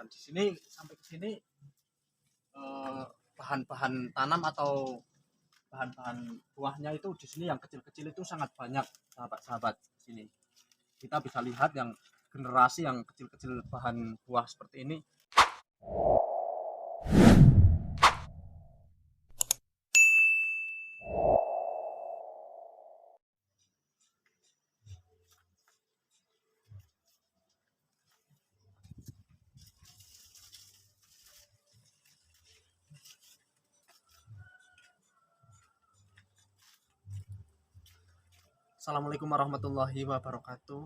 Dan di sini sampai ke sini bahan-bahan tanam atau bahan-bahan buahnya itu di sini yang kecil-kecil itu sangat banyak, sahabat-sahabat. Di sini kita bisa lihat yang generasi yang kecil-kecil bahan buah seperti ini. Assalamualaikum warahmatullahi wabarakatuh.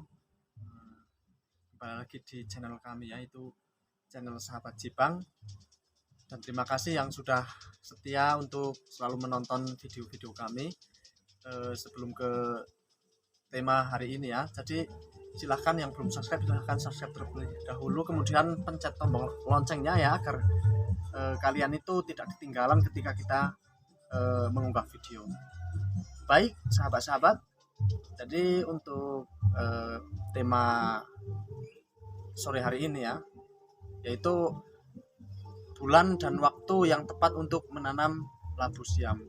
Kembali lagi di channel kami, yaitu channel Sahabat Jipang. Dan terima kasih yang sudah setia untuk selalu menonton video-video kami. Sebelum ke tema hari ini ya, jadi silahkan yang belum subscribe, silahkan subscribe terlebih dahulu, kemudian pencet tombol loncengnya ya, agar kalian itu tidak ketinggalan ketika kita mengunggah video. Baik sahabat-sahabat, jadi untuk tema sore hari ini ya, yaitu bulan dan waktu yang tepat untuk menanam labu siam.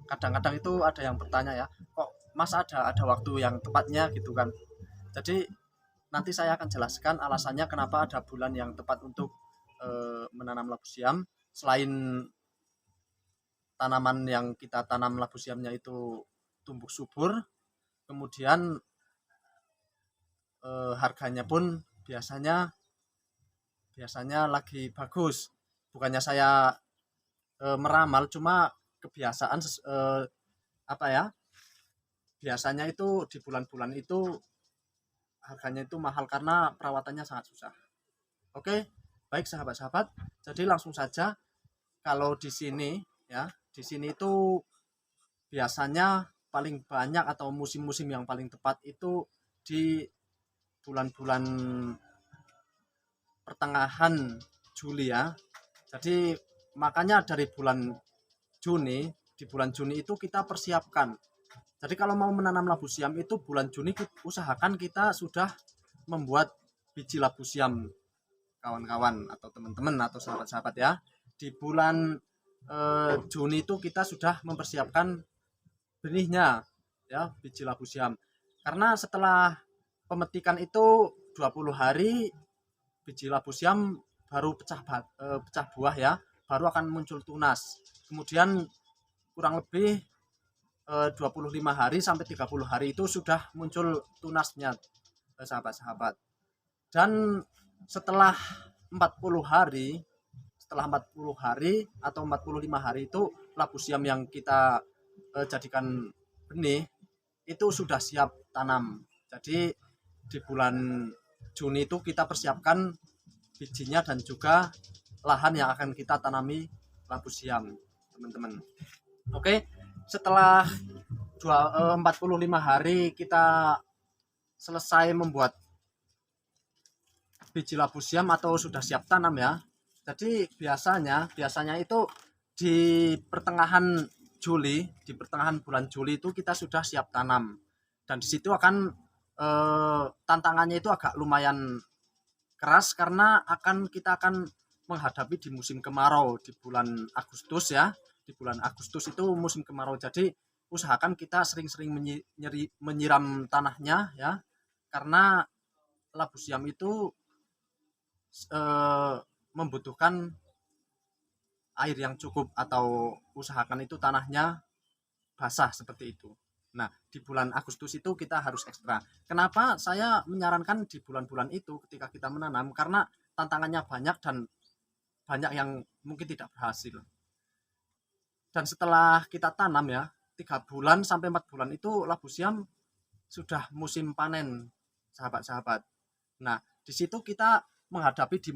Kadang-kadang itu ada yang bertanya ya, kok Mas ada waktu yang tepatnya gitu kan. Jadi nanti saya akan jelaskan alasannya kenapa ada bulan yang tepat untuk menanam labu siam. Selain tanaman yang kita tanam labu siamnya itu tumbuh subur, kemudian harganya pun biasanya lagi bagus. Bukannya saya meramal, cuma kebiasaan biasanya itu di bulan-bulan itu harganya itu mahal karena perawatannya sangat susah. Oke, baik sahabat-sahabat, jadi langsung saja. Kalau di sini ya, di sini itu biasanya paling banyak atau musim-musim yang paling tepat itu di bulan-bulan pertengahan Juli ya. Jadi makanya dari bulan Juni, di bulan Juni itu kita persiapkan. Jadi kalau mau menanam labu siam itu bulan Juni usahakan kita sudah membuat biji labu siam, kawan-kawan atau teman-teman atau sahabat-sahabat ya. Di bulan Juni itu kita sudah mempersiapkan benihnya ya, biji labu siam. Karena setelah pemetikan itu 20 hari biji labu siam baru pecah buah ya, baru akan muncul tunas. Kemudian kurang lebih 25 hari sampai 30 hari itu sudah muncul tunasnya, sahabat-sahabat. Dan setelah 40 hari atau 45 hari itu labu siam yang kita jadikan benih itu sudah siap tanam. Jadi di bulan Juni itu kita persiapkan bijinya dan juga lahan yang akan kita tanami labu siam, teman-teman. Oke, setelah 45 hari kita selesai membuat biji labu siam atau sudah siap tanam ya. Jadi biasanya itu di pertengahan bulan Juli itu kita sudah siap tanam. Dan di situ akan tantangannya itu agak lumayan keras karena kita akan menghadapi di musim kemarau di bulan Agustus ya. Di bulan Agustus itu musim kemarau. Jadi usahakan kita sering-sering menyiram tanahnya ya. Karena labu siam itu membutuhkan air yang cukup, atau usahakan itu tanahnya basah seperti itu. Nah, di bulan Agustus itu kita harus ekstra. Kenapa saya menyarankan di bulan-bulan itu ketika kita menanam? Karena tantangannya banyak dan banyak yang mungkin tidak berhasil. Dan setelah kita tanam ya, 3 bulan sampai 4 bulan itu labu siam sudah musim panen, sahabat-sahabat. Nah, di situ kita menghadapi di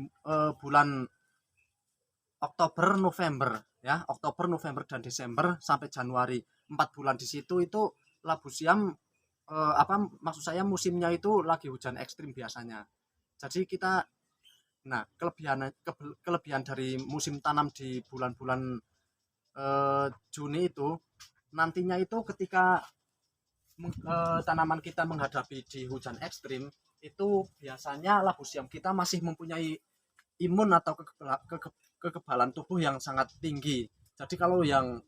bulan Oktober, November ya, Oktober, November dan Desember sampai Januari. 4 bulan di situ itu labu siam maksud saya musimnya itu lagi hujan ekstrim biasanya. Jadi kelebihan dari musim tanam di bulan-bulan Juni itu nantinya itu ketika tanaman kita menghadapi di hujan ekstrim itu biasanya labu siam kita masih mempunyai imun atau kekebalan tubuh yang sangat tinggi. Jadi kalau yang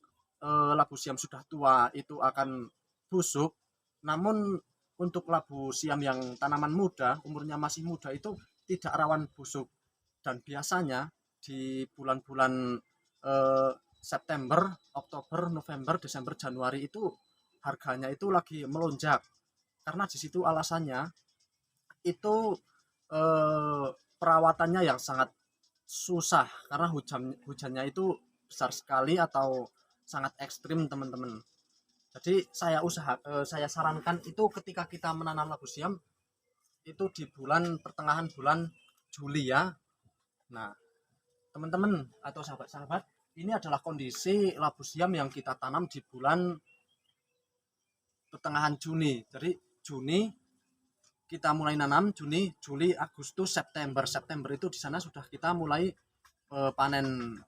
labu siam sudah tua itu akan busuk, namun untuk labu siam yang tanaman muda, umurnya masih muda itu tidak rawan busuk. Dan biasanya di bulan-bulan September, Oktober, November, Desember, Januari itu harganya itu lagi melonjak. Karena di situ alasannya itu perawatannya yang sangat susah karena hujannya itu besar sekali atau sangat ekstrim teman-teman. Jadi saya sarankan itu ketika kita menanam labu siam itu di pertengahan bulan Juli ya. Nah, teman-teman atau sahabat-sahabat, ini adalah kondisi labu siam yang kita tanam di bulan pertengahan Juni. Jadi Juni kita mulai nanam, Juni, Juli, Agustus, September. September itu di sana sudah kita mulai panen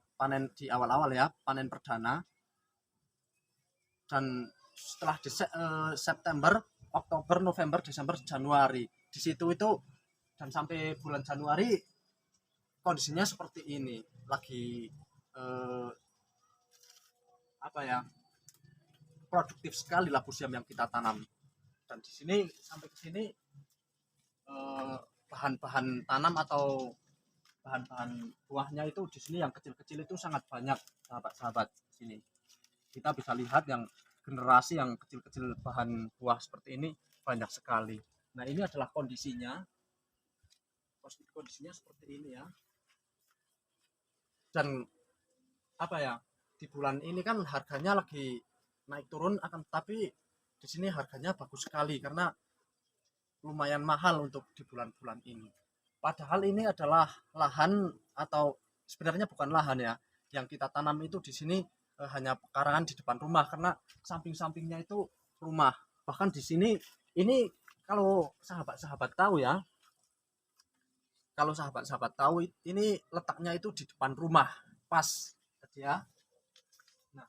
di awal-awal ya, panen perdana. Dan setelah September, Oktober, November, Desember, Januari, di situ itu dan sampai bulan Januari kondisinya seperti ini, lagi produktif sekali labu siam yang kita tanam. Dan di sini sampai ke sini bahan-bahan tanam atau bahan-bahan buahnya itu di sini yang kecil-kecil itu sangat banyak sahabat-sahabat. Di sini kita bisa lihat yang generasi yang kecil-kecil bahan buah seperti ini banyak sekali. Nah, ini adalah kondisinya seperti ini ya. Dan di bulan ini kan harganya lagi naik turun, akan tetapi di sini harganya bagus sekali karena lumayan mahal untuk di bulan-bulan ini. Padahal ini adalah lahan atau sebenarnya bukan lahan ya. Yang kita tanam itu di sini hanya pekarangan di depan rumah karena samping-sampingnya itu rumah. Bahkan di sini ini kalau sahabat-sahabat tahu ya. Kalau sahabat-sahabat tahu ini letaknya itu di depan rumah, pas ya. Nah,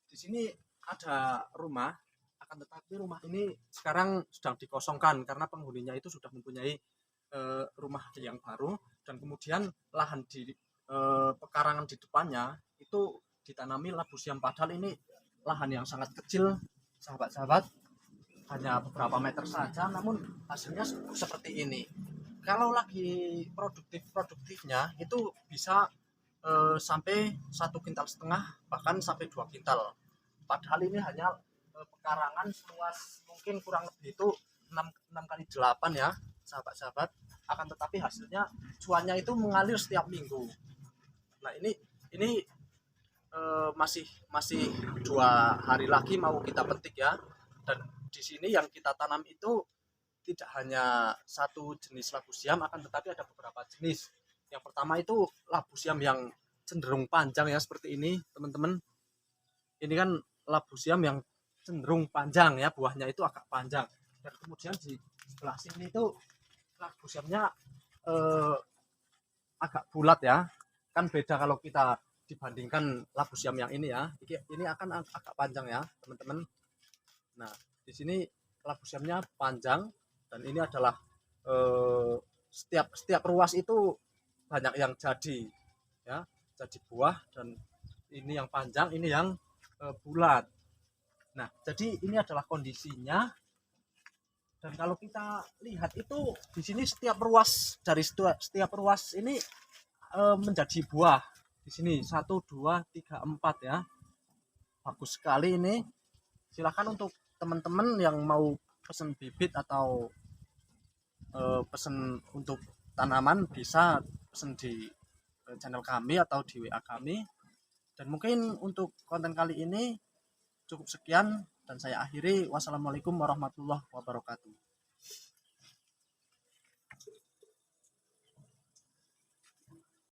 di sini ada rumah, akan tetapi rumah ini sekarang sedang dikosongkan karena penghuninya itu sudah mempunyai rumah yang baru, dan kemudian lahan di pekarangan di depannya itu ditanami labu siam. Padahal ini lahan yang sangat kecil sahabat-sahabat, hanya beberapa meter saja, namun hasilnya seperti ini. Kalau lagi produktifnya itu bisa sampai 1,5 kintal, bahkan sampai 2 kintal. Padahal ini hanya pekarangan seluas mungkin kurang lebih itu 6 kali 8 ya sahabat-sahabat. Akan tetapi hasilnya cuannya itu mengalir setiap minggu. Nah, ini masih 2 hari lagi mau kita petik ya. Dan di sini yang kita tanam itu tidak hanya satu jenis labu siam, akan tetapi ada beberapa jenis. Yang pertama itu labu siam yang cenderung panjang ya, seperti ini teman-teman. Ini kan labu siam yang cenderung panjang ya, buahnya itu agak panjang. Dan kemudian di sebelah sini itu labu siamnya agak bulat ya. Kan beda kalau kita dibandingkan labu siam yang ini ya. Ini akan agak panjang ya teman-teman. Nah, di sini labu siamnya panjang, dan ini adalah setiap ruas itu banyak yang jadi ya, jadi buah. Dan ini yang panjang, ini yang bulat. Nah, jadi ini adalah kondisinya. Dan kalau kita lihat itu di sini setiap ruas ini menjadi buah. Di sini 1, 2, 3, 4 ya. Bagus sekali ini. Silakan untuk teman-teman yang mau pesen bibit atau pesen untuk tanaman, bisa pesen di channel kami atau di WA kami. Dan mungkin untuk konten kali ini cukup sekian, dan saya akhiri. Wassalamualaikum warahmatullahi wabarakatuh.